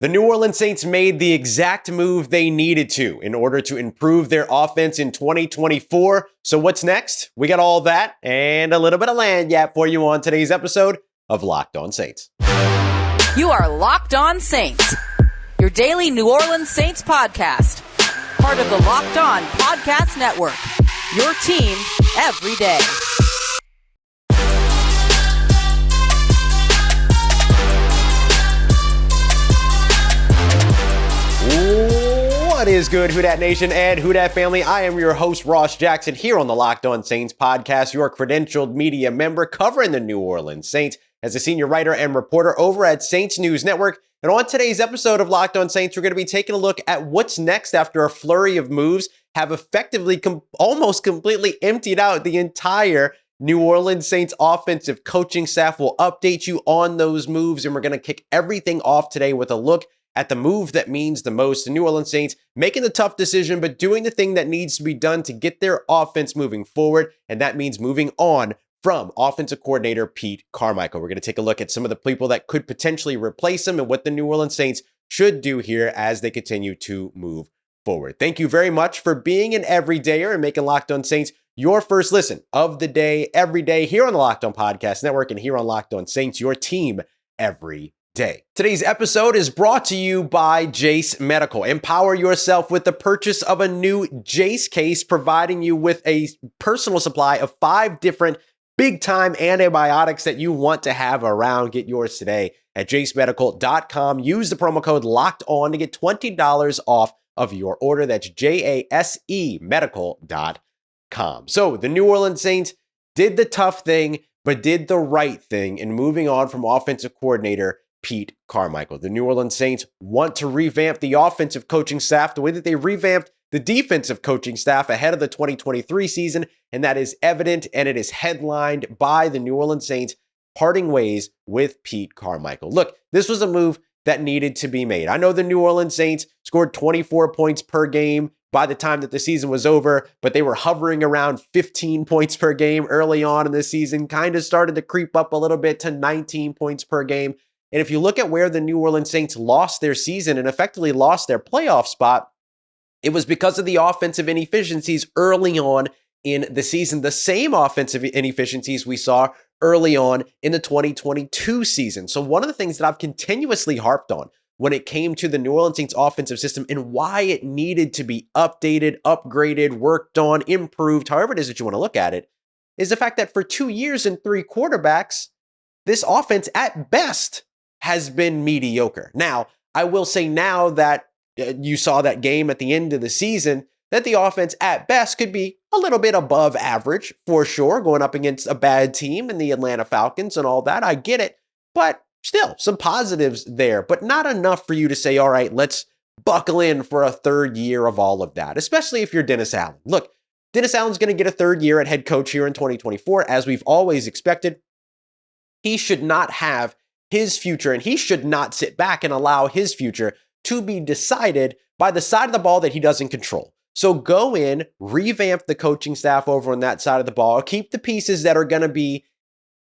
The New Orleans Saints made the exact move they needed to in order to improve their offense in 2024. So what's next? We got all that and a little bit of land yap for you on today's episode of Locked On Saints. You are Locked On Saints, your daily New Orleans Saints podcast. Part of the Locked On Podcast Network, your team every day. What is good, Who Dat Nation and Who Dat family? I am your host, Ross Jackson, here on the Locked On Saints podcast, your credentialed media member covering the New Orleans Saints as a senior writer and reporter over at Saints News Network. And on today's episode of Locked On Saints, we're going to be taking a look at what's next after a flurry of moves have effectively almost completely emptied out the entire New Orleans Saints offensive coaching staff. We'll update you on those moves, and we're going to kick everything off today with a look at the move that means the most. The New Orleans Saints making the tough decision, but doing the thing that needs to be done to get their offense moving forward, and that means moving on from offensive coordinator Pete Carmichael. We're going to take a look at some of the people that could potentially replace him and what the New Orleans Saints should do here as they continue to move forward. Thank you very much for being an everydayer and making Locked On Saints your first listen of the day, every day, here on the Locked On Podcast Network and here on Locked On Saints, your team every day. Today's episode is brought to you by Jace Medical. Empower yourself with the purchase of a new Jace case, providing you with a personal supply of 5 different big-time antibiotics that you want to have around. Get yours today at jacemedical.com. Use the promo code LOCKEDON to get $20 off of your order. That's JASE medical.com. So the New Orleans Saints did the tough thing, but did the right thing in moving on from offensive coordinator Pete Carmichael. The New Orleans Saints want to revamp the offensive coaching staff the way that they revamped the defensive coaching staff ahead of the 2023 season, and that is evident, and it is headlined by the New Orleans Saints parting ways with Pete Carmichael. Look, this was a move that needed to be made. I know the New Orleans Saints scored 24 points per game by the time that the season was over, but they were hovering around 15 points per game early on in the season, kind of started to creep up a little bit to 19 points per game. And if you look at where the New Orleans Saints lost their season and effectively lost their playoff spot, it was because of the offensive inefficiencies early on in the season. The same offensive inefficiencies we saw early on in the 2022 season. So one of the things that I've continuously harped on when it came to the New Orleans Saints offensive system and why it needed to be updated, upgraded, worked on, improved, however it is that you want to look at it, is the fact that for 2 years and 3 quarterbacks, this offense at best has been mediocre. Now, I will say now that you saw that game at the end of the season, that the offense at best could be a little bit above average for sure, going up against a bad team in the Atlanta Falcons and all that. I get it, but still some positives there, but not enough for you to say, all right, let's buckle in for a third year of all of that, especially if you're Dennis Allen. Look, Dennis Allen's going to get a third year at head coach here in 2024, as we've always expected. He should not have his future, and he should not sit back and allow his future to be decided by the side of the ball that he doesn't control. So go in, revamp the coaching staff over on that side of the ball, keep the pieces that are going to be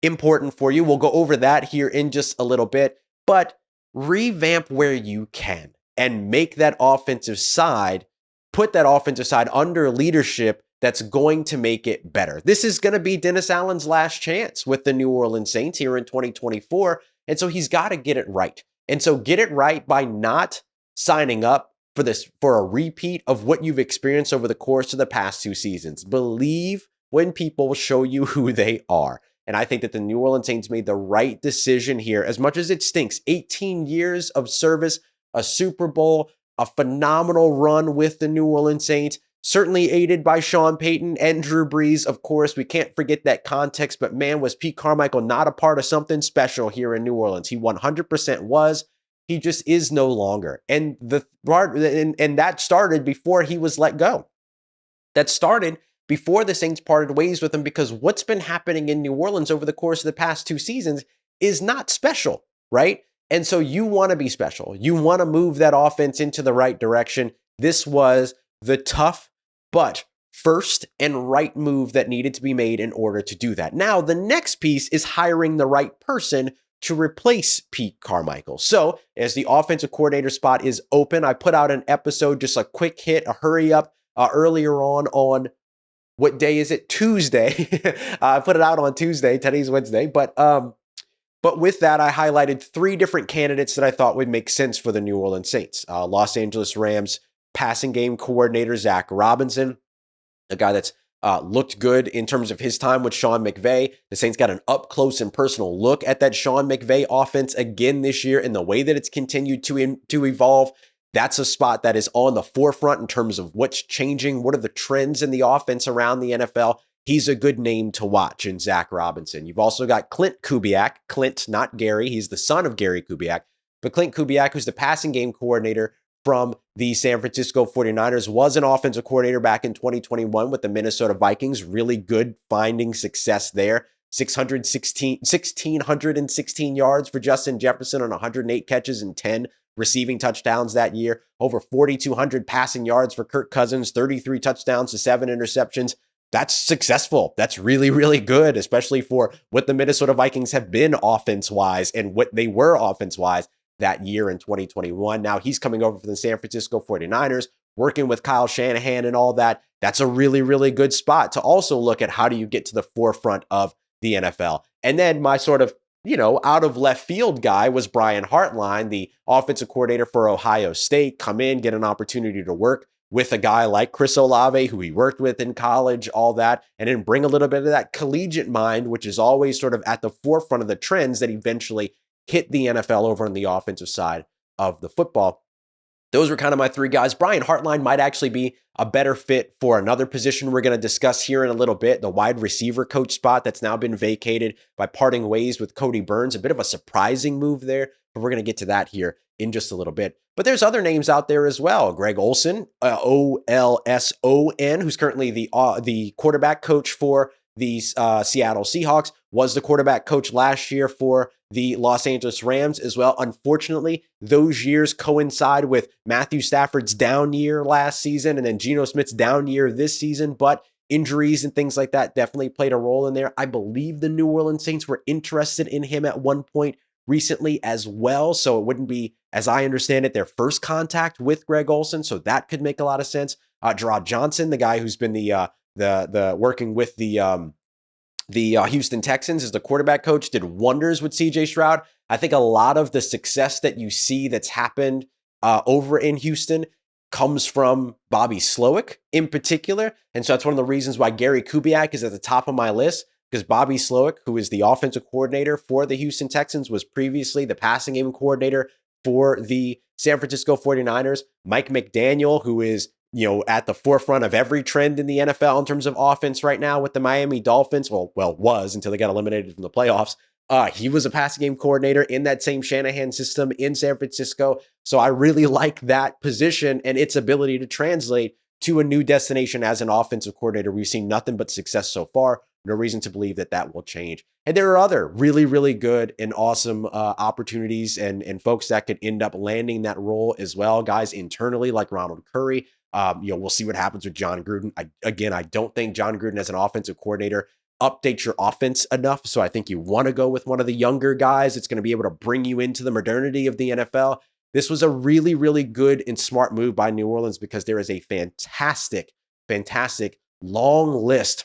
important for you. We'll go over that here in just a little bit, but revamp where you can and make that offensive side, put that offensive side under leadership that's going to make it better. This is going to be Dennis Allen's last chance with the New Orleans Saints here in 2024. And so he's got to get it right. And so get it right by not signing up for a repeat of what you've experienced over the course of the past 2 seasons. Believe when people show you who they are. And I think that the New Orleans Saints made the right decision here, as much as it stinks. 18 years of service, a Super Bowl, a phenomenal run with the New Orleans Saints, certainly aided by Sean Payton and Drew Brees. Of course, we can't forget that context, but man, was Pete Carmichael not a part of something special here in New Orleans? He 100% was. He just is no longer. And that started before he was let go. That started before the Saints parted ways with him, because what's been happening in New Orleans over the course of the past 2 seasons is not special, right? And so you want to be special. You want to move that offense into the right direction. This was the tough but first and right move that needed to be made in order to do that. Now, the next piece is hiring the right person to replace Pete Carmichael. So as the offensive coordinator spot is open, I put out an episode, just a quick hit, a hurry up earlier on what day is it? Tuesday. I put it out on Tuesday. Today's Wednesday. But with that, I highlighted 3 different candidates that I thought would make sense for the New Orleans Saints. Los Angeles Rams passing game coordinator Zach Robinson, a guy that's looked good in terms of his time with Sean McVay. The Saints got an up-close and personal look at that Sean McVay offense again this year, and the way that it's continued to evolve. That's a spot that is on the forefront in terms of what's changing, what are the trends in the offense around the NFL. He's a good name to watch in Zach Robinson. You've also got Clint Kubiak. Clint, not Gary. He's the son of Gary Kubiak. But Clint Kubiak, who's the passing game coordinator from the San Francisco 49ers, was an offensive coordinator back in 2021 with the Minnesota Vikings. Really good finding success there. 1,616 yards for Justin Jefferson on 108 catches and 10 receiving touchdowns that year. Over 4,200 passing yards for Kirk Cousins, 33 touchdowns to 7 interceptions. That's successful. That's really, really good, especially for what the Minnesota Vikings have been offense-wise and what they were offense-wise that year in 2021. Now he's coming over for the San Francisco 49ers, working with Kyle Shanahan and all that. That's a really, really good spot to also look at how do you get to the forefront of the NFL. And then my sort of, out of left field guy was Brian Hartline, the offensive coordinator for Ohio State, come in, get an opportunity to work with a guy like Chris Olave, who he worked with in college, all that, and then bring a little bit of that collegiate mind, which is always sort of at the forefront of the trends that eventually hit the NFL over on the offensive side of the football. Those were kind of my 3 guys. Brian Hartline might actually be a better fit for another position we're going to discuss here in a little bit, the wide receiver coach spot that's now been vacated by parting ways with Kodi Burns. A bit of a surprising move there, but we're going to get to that here in just a little bit. But there's other names out there as well. Greg Olson, Olson, who's currently the quarterback coach for the Seattle Seahawks, was the quarterback coach last year for the Los Angeles Rams as well. Unfortunately, those years coincide with Matthew Stafford's down year last season and then Geno Smith's down year this season, but injuries and things like that definitely played a role in there. I believe the New Orleans Saints were interested in him at one point recently as well, so it wouldn't be, as I understand it, their first contact with Greg Olson, so that could make a lot of sense. Gerard Johnson, the guy who's been the working with the Houston Texans as the quarterback coach, did wonders with CJ Stroud. I think a lot of the success that you see that's happened over in Houston comes from Bobby Slowick in particular. And so that's one of the reasons why Gary Kubiak is at the top of my list, because Bobby Slowick, who is the offensive coordinator for the Houston Texans, was previously the passing game coordinator for the San Francisco 49ers. Mike McDaniel, who is at the forefront of every trend in the NFL in terms of offense right now with the Miami Dolphins. Well, was until they got eliminated from the playoffs. He was a passing game coordinator in that same Shanahan system in San Francisco. So I really like that position and its ability to translate to a new destination as an offensive coordinator. We've seen nothing but success so far. No reason to believe that will change. And there are other really, really good and awesome opportunities and folks that could end up landing that role as well. Guys internally like Ronald Curry. We'll see what happens with John Gruden. I don't think John Gruden as an offensive coordinator updates your offense enough. So I think you want to go with one of the younger guys. It's going to be able to bring you into the modernity of the NFL. This was a really, really good and smart move by New Orleans because there is a fantastic, fantastic long list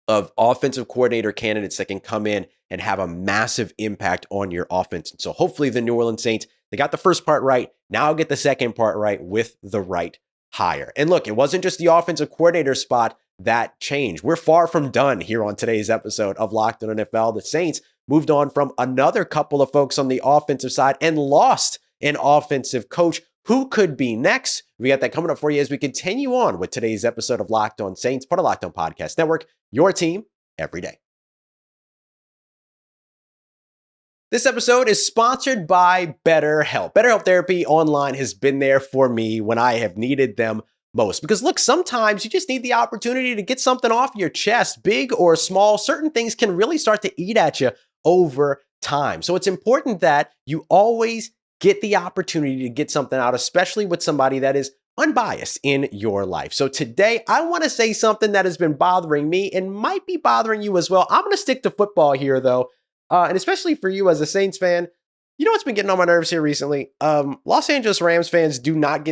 of offensive coordinator candidates that can come in and have a massive impact on your offense. And so hopefully the New Orleans Saints, they got the first part right. Now I'll get the second part right with the right hire. And look, it wasn't just the offensive coordinator spot that changed. We're far from done here on today's episode of Locked On NFL. The Saints moved on from another couple of folks on the offensive side and lost an offensive coach. Who could be next? We got that coming up for you as we continue on with today's episode of Locked On Saints, part of Locked On Podcast Network, your team every day. This episode is sponsored by BetterHelp. BetterHelp Therapy Online has been there for me when I have needed them most. Because look, sometimes you just need the opportunity to get something off your chest, big or small. Certain things can really start to eat at you over time. So it's important that you always get the opportunity to get something out, especially with somebody that is unbiased in your life. So today, I want to say something that has been bothering me and might be bothering you as well. I'm going to stick to football here, though. And especially for you as a Saints fan, you know what's been getting on my nerves here recently? Los Angeles Rams fans do not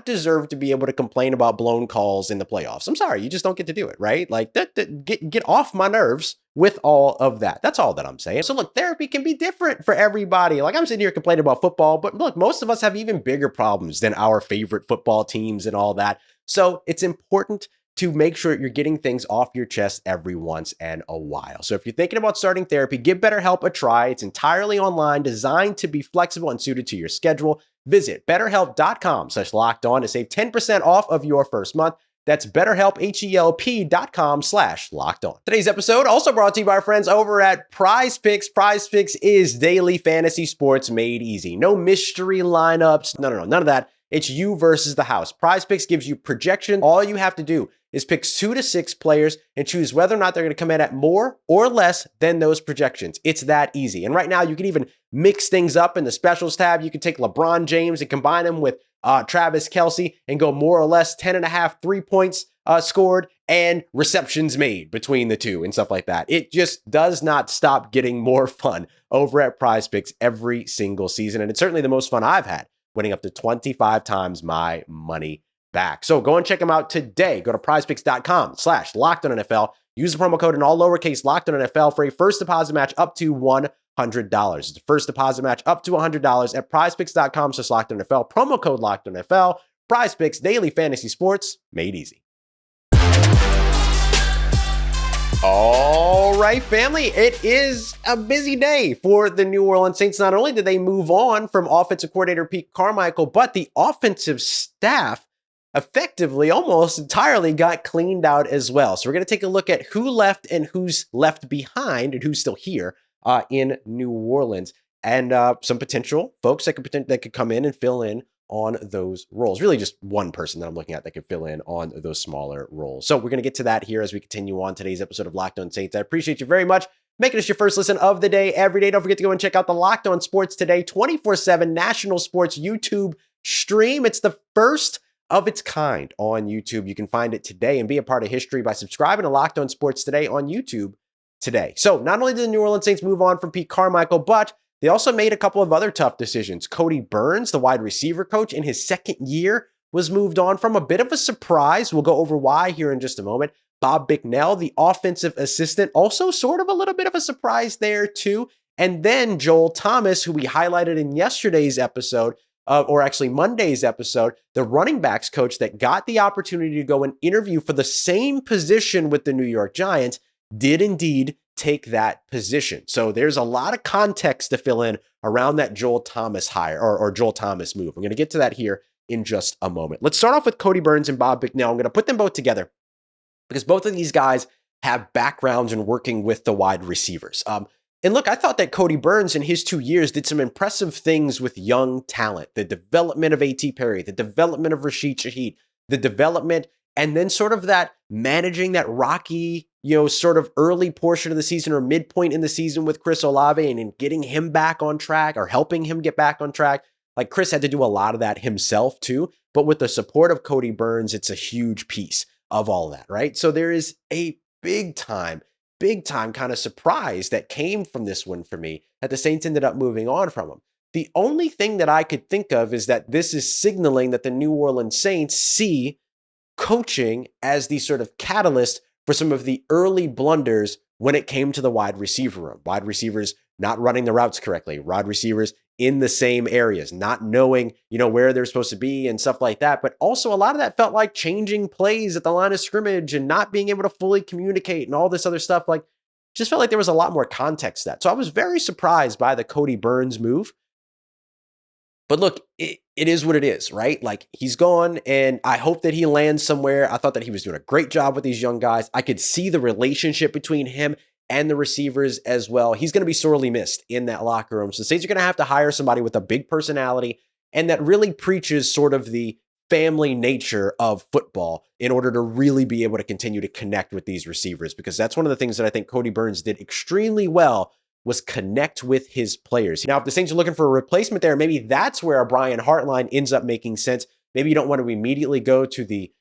deserve to be able to complain about blown calls in the playoffs. I'm sorry, you just don't get to do it, right? Like get off my nerves with all of that. That's all that I'm saying. So look, therapy can be different for everybody. Like I'm sitting here complaining about football, but look, most of us have even bigger problems than our favorite football teams and all that. So it's important to make sure you're getting things off your chest every once in a while. So if you're thinking about starting therapy, give BetterHelp a try. It's entirely online, designed to be flexible and suited to your schedule. Visit betterhelp.com/lockedon to save 10% off of your first month. That's BetterHelp, HELP.com/lockedon. Today's episode also brought to you by our friends over at Prize Picks. Prize Picks is daily fantasy sports made easy. No mystery lineups. No, none of that. It's you versus the house. Prize Picks gives you projection. All you have to do is pick 2 to 6 players and choose whether or not they're going to come in at more or less than those projections. It's that easy. And right now, you can even mix things up in the specials tab. You can take LeBron James and combine him with Travis Kelce and go more or less 10.5 3-points scored and receptions made between the two and stuff like that. It just does not stop getting more fun over at Prize Picks every single season. And it's certainly the most fun I've had, winning up to 25 times my money back. So go and check them out today. Go to prizepicks.com/lockedonnfl. Use the promo code in all lowercase lockedonnfl for a first deposit match up to $100. It's a first deposit match up to $100 at prizepicks.com/lockedonnfl. Promo code lockedonnfl. Prize Picks, daily fantasy sports made easy. All right, family, it is a busy day for the New Orleans Saints. Not only did they move on from offensive coordinator Pete Carmichael, but the offensive staff effectively almost entirely got cleaned out as well. So we're going to take a look at who left and who's left behind and who's still here in New Orleans, and some potential folks that could come in and fill in on those roles. Really just one person that I'm looking at that could fill in on those smaller roles. So we're going to get to that here as we continue on today's episode of Locked On Saints. I appreciate you very much making us your first listen of the day every day. Don't forget to go and check out the Locked On Sports Today 24/7 national sports YouTube stream. It's the first of its kind on YouTube. You can find it today and be a part of history by subscribing to Locked On Sports Today on YouTube today. So not only did the New Orleans Saints move on from Pete Carmichael, but they also made a couple of other tough decisions. Kodi Burns, the wide receiver coach, in his second year was moved on from. A bit of a surprise. We'll go over why here in just a moment. Bob Bicknell, the offensive assistant, also sort of a little bit of a surprise there too. And then Joel Thomas, who we highlighted in yesterday's episode, or actually Monday's episode, the running backs coach that got the opportunity to go and interview for the same position with the New York Giants, did indeed take that position. So there's a lot of context to fill in around that Joel Thomas hire or Joel Thomas move. I'm going to get to that here in just a moment. Let's start off with Kodi Burns and Bob Bicknell. I'm going to put them both together because both of these guys have backgrounds in working with the wide receivers. And look, I thought that Kodi Burns in his 2 years did some impressive things with young talent. The development of A.T. Perry, the development of Rashid Shaheed, the development, and then sort of that managing that rocky, sort of early portion of the season or midpoint in the season with Chris Olave and getting him back on track or helping him get back on track. Like Chris had to do a lot of that himself too, but with the support of Kodi Burns, it's a huge piece of all that, right? So there is a big time kind of surprise that came from this one for me that the Saints ended up moving on from him. The only thing that I could think of is that this is signaling that the New Orleans Saints see coaching as the sort of catalyst for some of the early blunders when it came to the wide receiver room. Wide receivers not running the routes correctly, wide receivers in the same areas, not knowing, where they're supposed to be and stuff like that. But also a lot of that felt like changing plays at the line of scrimmage and not being able to fully communicate and all this other stuff. Like, just felt like there was a lot more context to that. So I was very surprised by the Kodi Burns move. But look, it is what it is, right? Like, he's gone, and I hope that he lands somewhere. I thought that he was doing a great job with these young guys. I could see the relationship between him and the receivers as well. He's going to be sorely missed in that locker room. So the Saints are going to have to hire somebody with a big personality and that really preaches sort of the family nature of football in order to really be able to continue to connect with these receivers, because that's one of the things that I think Kodi Burns did extremely well, was connect with his players. Now, if the Saints are looking for a replacement there, maybe that's where a Brian Hartline ends up making sense. Maybe you don't want to immediately go to the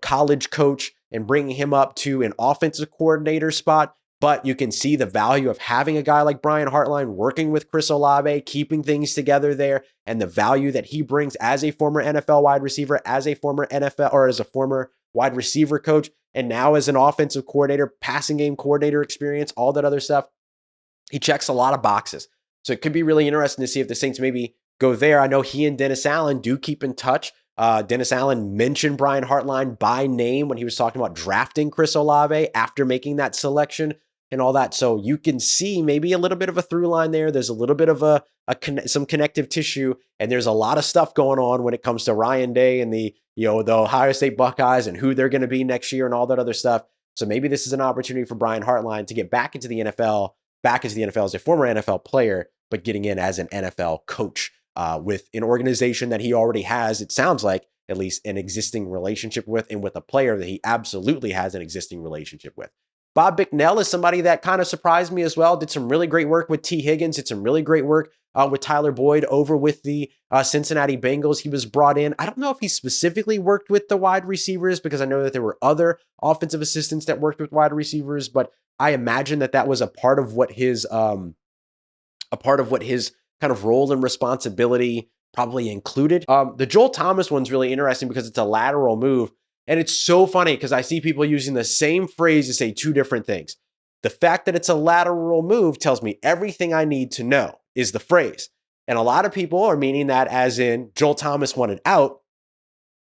college coach and bring him up to an offensive coordinator spot. But you can see the value of having a guy like Brian Hartline working with Chris Olave, keeping things together there, and the value that he brings as a former NFL wide receiver, as a former NFL or as a former wide receiver coach, and now as an offensive coordinator, passing game coordinator experience, all that other stuff. He checks a lot of boxes. So it could be really interesting to see if the Saints maybe go there. I know he and Dennis Allen do keep in touch. Dennis Allen mentioned Brian Hartline by name when he was talking about drafting Chris Olave after making that selection and all that. So you can see maybe a little bit of a through line there. There's a little bit of some connective tissue, and there's a lot of stuff going on when it comes to Ryan Day and the Ohio State Buckeyes and who they're going to be next year and all that other stuff. So maybe this is an opportunity for Brian Hartline to get back into the NFL as a former NFL player, but getting in as an NFL coach with an organization that he already has, it sounds like, at least an existing relationship with, and with a player that he absolutely has an existing relationship with. Bob Bicknell is somebody that kind of surprised me as well. Did some really great work with T. Higgins, did some really great work with Tyler Boyd over with the Cincinnati Bengals. He was brought in. I don't know if he specifically worked with the wide receivers, because I know that there were other offensive assistants that worked with wide receivers, but I imagine that was a part of what his kind of role and responsibility probably included. The Joel Thomas one's really interesting because it's a lateral move. And it's so funny because I see people using the same phrase to say two different things. The fact that it's a lateral move tells me everything I need to know is the phrase. And a lot of people are meaning that as in Joel Thomas wanted out.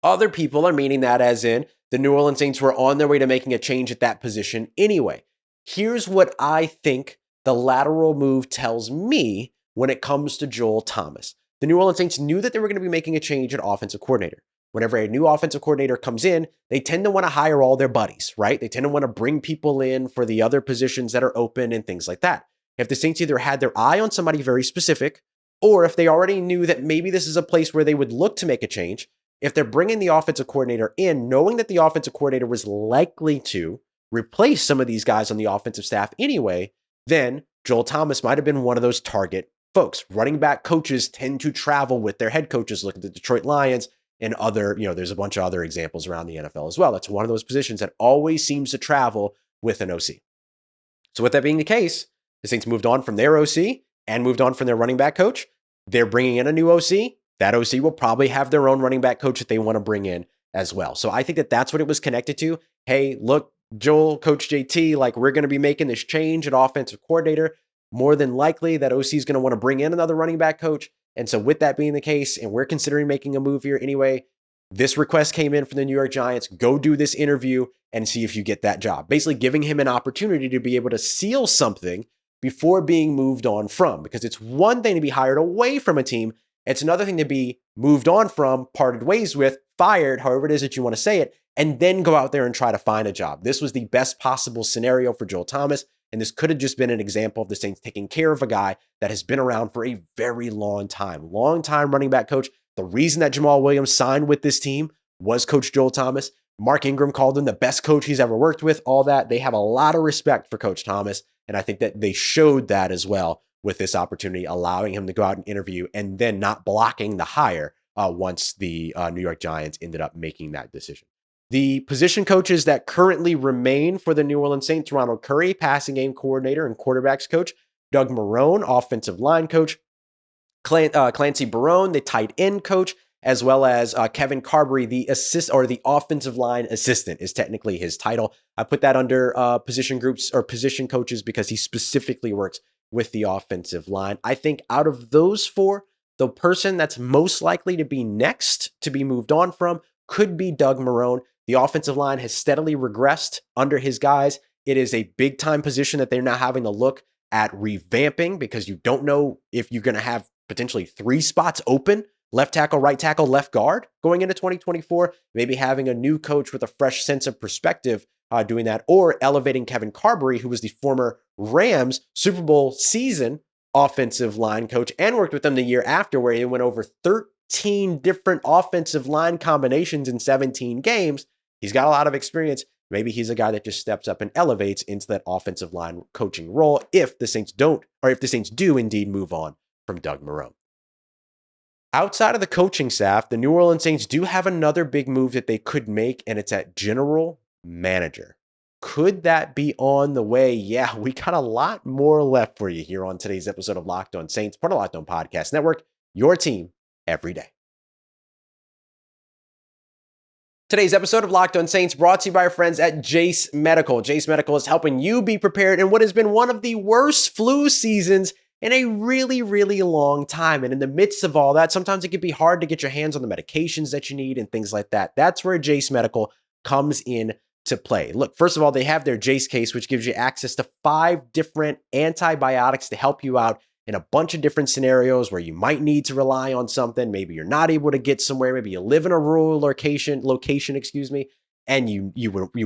Other people are meaning that as in the New Orleans Saints were on their way to making a change at that position anyway. Here's what I think the lateral move tells me when it comes to Joel Thomas. The New Orleans Saints knew that they were going to be making a change at offensive coordinator. Whenever a new offensive coordinator comes in, they tend to want to hire all their buddies, right? They tend to want to bring people in for the other positions that are open and things like that. If the Saints either had their eye on somebody very specific, or if they already knew that maybe this is a place where they would look to make a change, if they're bringing the offensive coordinator in, knowing that the offensive coordinator was likely to replace some of these guys on the offensive staff anyway, then Joel Thomas might have been one of those target folks. Running back coaches tend to travel with their head coaches. Look at the Detroit Lions. And other, there's a bunch of other examples around the NFL as well. That's one of those positions that always seems to travel with an OC. So with that being the case, the Saints moved on from their OC and moved on from their running back coach. They're bringing in a new OC. That OC will probably have their own running back coach that they want to bring in as well. So I think that that's what it was connected to. Hey, look, Joel, Coach JT, like we're going to be making this change at offensive coordinator. More than likely that OC is going to want to bring in another running back coach. And so with that being the case, and we're considering making a move here anyway, this request came in from the New York Giants. Go do this interview and see if you get that job. Basically giving him an opportunity to be able to seal something before being moved on from. Because it's one thing to be hired away from a team. It's another thing to be moved on from, parted ways with, fired, however it is that you want to say it, and then go out there and try to find a job. This was the best possible scenario for Joel Thomas. And this could have just been an example of the Saints taking care of a guy that has been around for a very long time running back coach. The reason that Jamal Williams signed with this team was Coach Joel Thomas. Mark Ingram called him the best coach he's ever worked with, all that. They have a lot of respect for Coach Thomas. And I think that they showed that as well with this opportunity, allowing him to go out and interview and then not blocking the hire once the New York Giants ended up making that decision. The position coaches that currently remain for the New Orleans Saints: Ronald Curry, passing game coordinator and quarterbacks coach; Doug Marrone, offensive line coach; Clancy Barone, the tight end coach, as well as Kevin Carberry, the the offensive line assistant is technically his title. I put that under position groups or position coaches because he specifically works with the offensive line. I think out of those four, the person that's most likely to be next to be moved on from could be Doug Marrone. The offensive line has steadily regressed under his guys. It is a big time position that they're now having to look at revamping because you don't know if you're going to have potentially 3 spots open: left tackle, right tackle, left guard going into 2024. Maybe having a new coach with a fresh sense of perspective doing that, or elevating Kevin Carberry, who was the former Rams Super Bowl season offensive line coach and worked with them the year after, where he went over 13 different offensive line combinations in 17 games. He's got a lot of experience. Maybe he's a guy that just steps up and elevates into that offensive line coaching role if the Saints do indeed move on from Doug Marrone. Outside of the coaching staff, the New Orleans Saints do have another big move that they could make, and it's at general manager. Could that be on the way? Yeah, we got a lot more left for you here on today's episode of Locked On Saints, part of Locked On Podcast Network, your team every day. Today's episode of Locked On Saints brought to you by our friends at Jace Medical. Jace Medical is helping you be prepared in what has been one of the worst flu seasons in a really, really long time. And in the midst of all that, sometimes it can be hard to get your hands on the medications that you need and things like that. That's where Jace Medical comes in to play. Look, first of all, they have their Jace case, which gives you access to 5 different antibiotics to help you out in a bunch of different scenarios where you might need to rely on something. Maybe you're not able to get somewhere. Maybe you live in a rural location, and you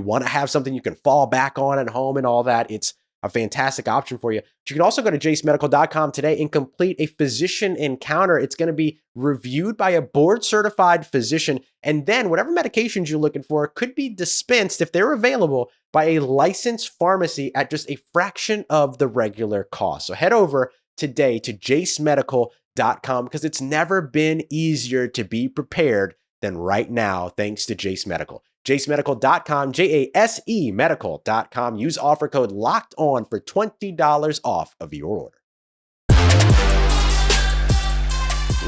want to have something you can fall back on at home and all that. It's a fantastic option for you. But you can also go to jacemedical.com today and complete a physician encounter. It's going to be reviewed by a board-certified physician, and then whatever medications you're looking for could be dispensed, if they're available, by a licensed pharmacy at just a fraction of the regular cost. So head over today to jacemedical.com because it's never been easier to be prepared than right now, thanks to Jace Medical. jacemedical.com, JASE medical.com. Use offer code LOCKEDON for $20 off of your order.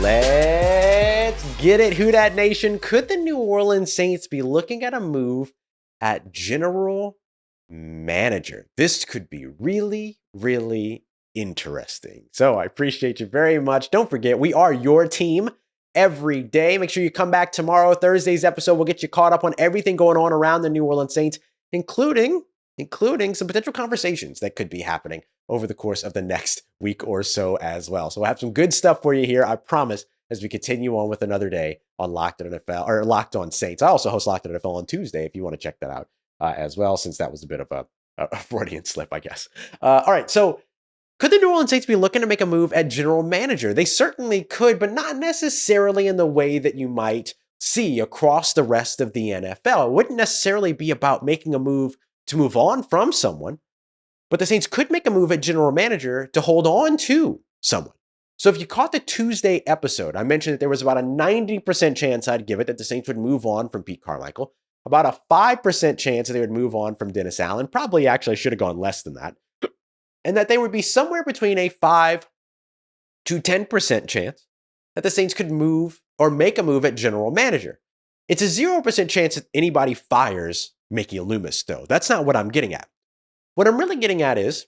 Let's get it, Who Dat Nation. Could the New Orleans Saints be looking at a move at general manager? This could be really, really interesting. So I appreciate you very much. Don't forget, we are your team every day. Make sure you come back tomorrow. Thursday's episode will get you caught up on everything going on around the New Orleans Saints, including some potential conversations that could be happening over the course of the next week or so as well. So we'll have some good stuff for you here, I promise, as we continue on with another day on Locked On NFL or Locked On Saints. I also host Locked On NFL on Tuesday if you want to check that out as well, since that was a bit of a Freudian slip, I guess. All right, so could the New Orleans Saints be looking to make a move at general manager? They certainly could, but not necessarily in the way that you might see across the rest of the NFL. It wouldn't necessarily be about making a move to move on from someone, but the Saints could make a move at general manager to hold on to someone. So if you caught the Tuesday episode, I mentioned that there was about a 90% chance I'd give it that the Saints would move on from Pete Carmichael, about a 5% chance that they would move on from Dennis Allen. Probably actually should have gone less than that. And that they would be somewhere between a 5 to 10% chance that the Saints could move or make a move at general manager. It's a 0% chance that anybody fires Mickey Loomis, though. That's not what I'm getting at. What I'm really getting at is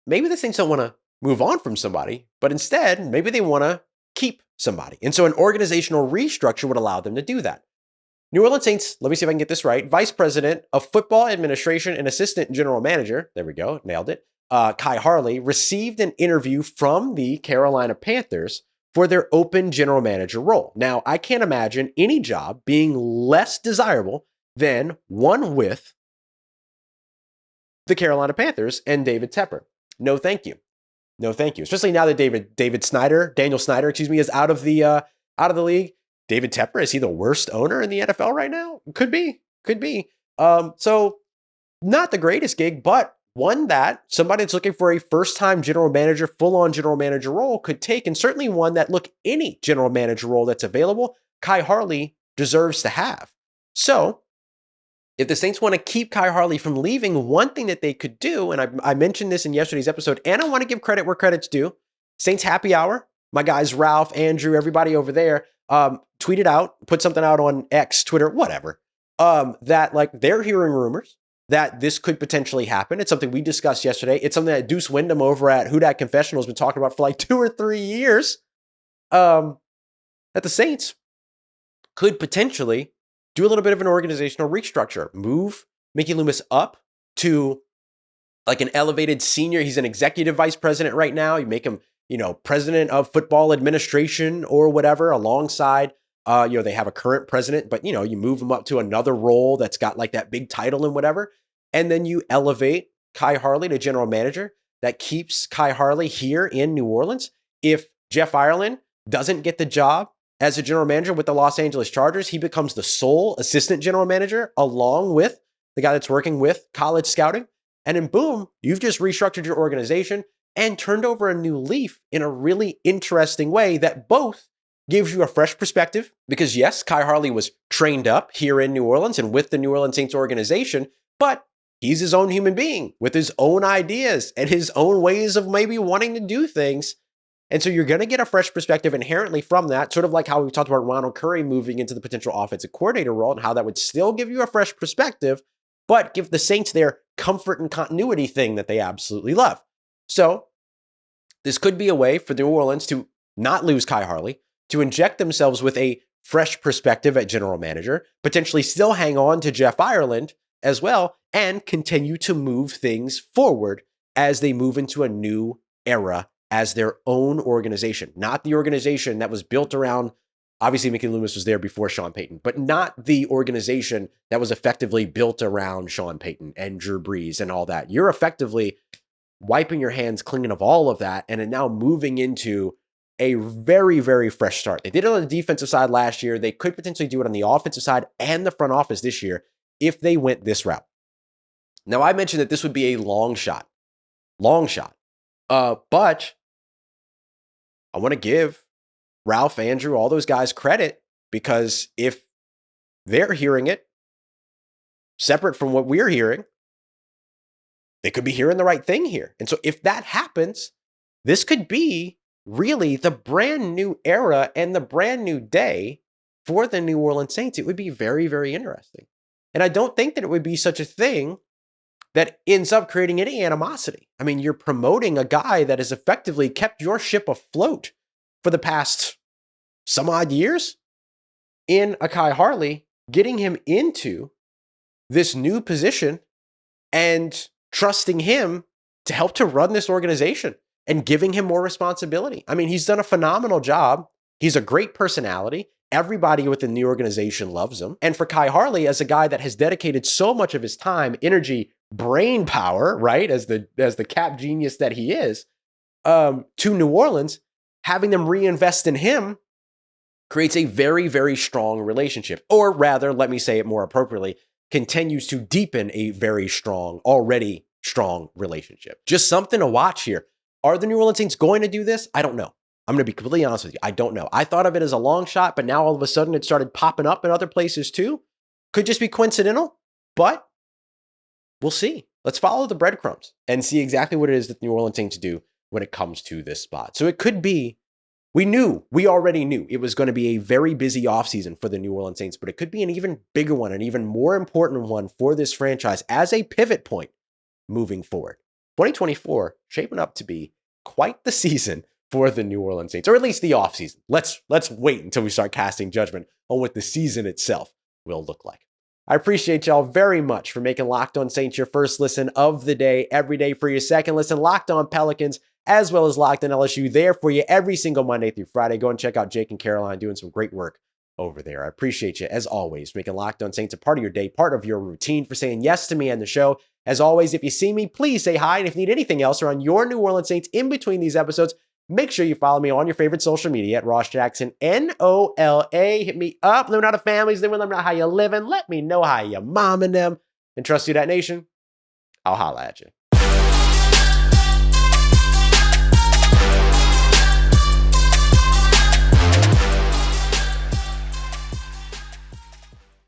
maybe the Saints don't want to move on from somebody, but instead, maybe they want to keep somebody. And so an organizational restructure would allow them to do that. New Orleans Saints, let me see if I can get this right, Vice President of Football Administration and Assistant General Manager, there we go, nailed it, Khai Harley, received an interview from the Carolina Panthers for their open general manager role. Now, I can't imagine any job being less desirable than one with the Carolina Panthers and David Tepper. No, thank you. No, thank you. Especially now that Daniel Snyder, is out of the league. David Tepper, is he the worst owner in the NFL right now? Could be. So not the greatest gig, but one that somebody that's looking for a first-time general manager, full-on general manager role could take, and certainly one that, look, any general manager role that's available, Khai Harley deserves to have. So if the Saints want to keep Khai Harley from leaving, one thing that they could do, and I mentioned this in yesterday's episode, and I want to give credit where credit's due, Saints Happy Hour, my guys Ralph, Andrew, everybody over there, tweeted out, put something out on X, Twitter, whatever, that like they're hearing rumors that this could potentially happen. It's something we discussed yesterday. It's something that Deuce Wyndham over at Who Dat Confessional has been talking about for like 2 or 3 years, that the Saints could potentially do a little bit of an organizational restructure, move Mickey Loomis up to like an elevated senior. He's an executive vice president right now. You make him, president of football administration or whatever alongside, they have a current president, but you move him up to another role that's got like that big title and whatever. And then you elevate Khai Harley to general manager. That keeps Khai Harley here in New Orleans. If Jeff Ireland doesn't get the job as a general manager with the Los Angeles Chargers, he becomes the sole assistant general manager along with the guy that's working with college scouting. And then boom, you've just restructured your organization and turned over a new leaf in a really interesting way that both gives you a fresh perspective because yes, Khai Harley was trained up here in New Orleans and with the New Orleans Saints organization, but he's his own human being with his own ideas and his own ways of maybe wanting to do things. And so you're going to get a fresh perspective inherently from that, sort of like how we talked about Ronald Curry moving into the potential offensive coordinator role and how that would still give you a fresh perspective, but give the Saints their comfort and continuity thing that they absolutely love. So this could be a way for New Orleans to not lose Khai Harley, to inject themselves with a fresh perspective at general manager, potentially still hang on to Jeff Ireland as well, and continue to move things forward as they move into a new era as their own organization, not the organization that was built around, obviously Mickey Loomis was there before Sean Payton, but not the organization that was effectively built around Sean Payton and Drew Brees and all that. You're effectively wiping your hands clean of all of that and now moving into a very, very fresh start. They did it on the defensive side last year. They could potentially do it on the offensive side and the front office this year if they went this route. Now, I mentioned that this would be a long shot. But I want to give Ralph, Andrew, all those guys credit, because if they're hearing it separate from what we're hearing, they could be hearing the right thing here. And so if that happens, this could be really the brand new era and the brand new day for the New Orleans Saints. It would be very, very interesting. And I don't think that it would be such a thing that ends up creating any animosity. I mean, you're promoting a guy that has effectively kept your ship afloat for the past some odd years in a Khai Harley, getting him into this new position and trusting him to help to run this organization and giving him more responsibility. I mean, he's done a phenomenal job. He's a great personality. Everybody within the organization loves him. And for Khai Harley, as a guy that has dedicated so much of his time, energy, brain power, right, as the cap genius that he is, to New Orleans, having them reinvest in him creates a very, very strong relationship. Or rather, let me say it more appropriately, continues to deepen a very strong, already strong relationship. Just something to watch here. Are the New Orleans Saints going to do this? I don't know. I'm going to be completely honest with you. I don't know. I thought of it as a long shot, but now all of a sudden it started popping up in other places too. Could just be coincidental, but we'll see. Let's follow the breadcrumbs and see exactly what it is that the New Orleans Saints do when it comes to this spot. So it could be, we already knew it was going to be a very busy offseason for the New Orleans Saints, but it could be an even bigger one, an even more important one for this franchise as a pivot point moving forward. 2024 shaping up to be quite the season for the New Orleans Saints, or at least the offseason. Let's wait until we start casting judgment on what the season itself will look like. I appreciate y'all very much for making Locked On Saints your first listen of the day, every day for your second listen. Locked On Pelicans, as well as Locked On LSU, there for you every single Monday through Friday. Go and check out Jake and Caroline doing some great work over there. I appreciate you, as always, for making Locked On Saints a part of your day, part of your routine, for saying yes to me and the show. As always, if you see me, please say hi. And if you need anything else or on your New Orleans Saints in between these episodes, make sure you follow me on your favorite social media at Ross Jackson, NOLA. Hit me up. Let me know how the family's doing. Let me know how you're living. Let me know how you're momming them. And trust you, that nation. I'll holla at you.